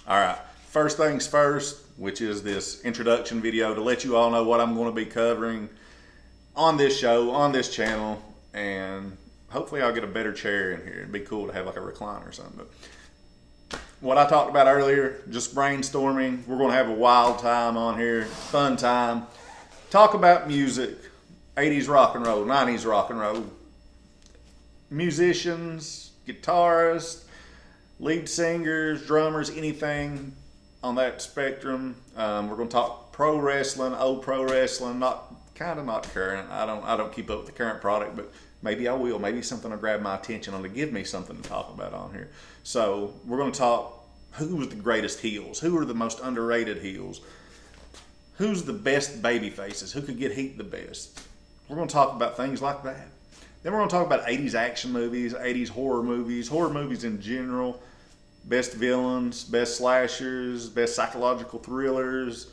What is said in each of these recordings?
All right. First things first, which is this introduction video to let you all know what I'm going to be covering on this show, on this channel, and hopefully I'll get a better chair in here. It'd be cool to have like a recliner or something. But what I talked about earlier, just brainstorming. We're going to have a wild time on here, fun time. Talk about music, 80s rock and roll, 90s rock and roll, musicians, guitarists, lead singers, drummers, anything on that spectrum. We're going to talk pro wrestling, old pro wrestling, not current. I don't keep up with the current product, but maybe I will. Maybe something will grab my attention and give me something to talk about on here. So we're going to talk who was the greatest heels, who are the most underrated heels, who's the best baby faces, who could get heat the best. We're going to talk about things like that. Then we're going to talk about 80s action movies, 80s horror movies in general, best villains, best slashers, best psychological thrillers.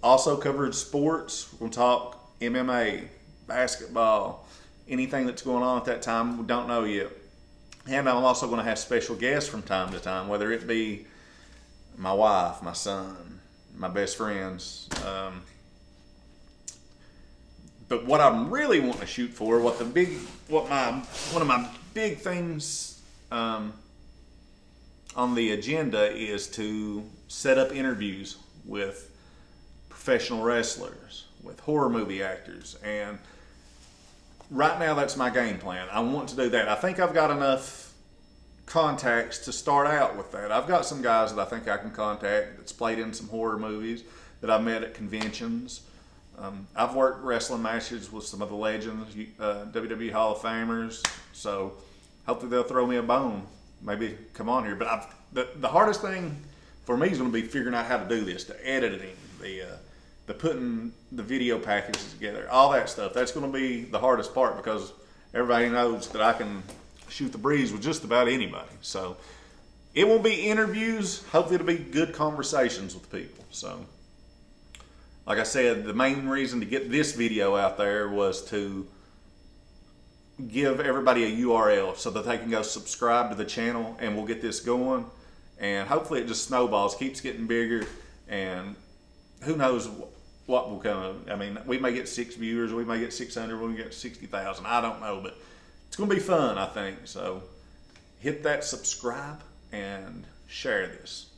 Also covered sports. We're going to talk MMA, basketball, anything that's going on at that time. We don't know yet. And I'm also going to have special guests from time to time, whether it be my wife, my son, my best friends. But what I'm really wanting to shoot for, one of my big things on the agenda is to set up interviews with professional wrestlers, with horror movie actors, and right now that's my game plan. I want to do that. I think I've got enough contacts to start out with that. I've got some guys that I think I can contact that's played in some horror movies that I've met at conventions. I've worked wrestling matches with some of the legends, WWE Hall of Famers, so hopefully they'll throw me a bone, maybe come on here. But the hardest thing for me is going to be figuring out how to do this, the editing, the putting the video packages together, all that stuff. That's going to be the hardest part because everybody knows that I can shoot the breeze with just about anybody. So it won't be interviews. Hopefully it'll be good conversations with people. So like I said, the main reason to get this video out there was to give everybody a URL so that they can go subscribe to the channel, and we'll get this going. And hopefully it just snowballs, keeps getting bigger, and who knows what will come. I mean, we may get 6 viewers, we may get 600, we may get 60,000. I don't know, but it's going to be fun, I think. So hit that subscribe and share this.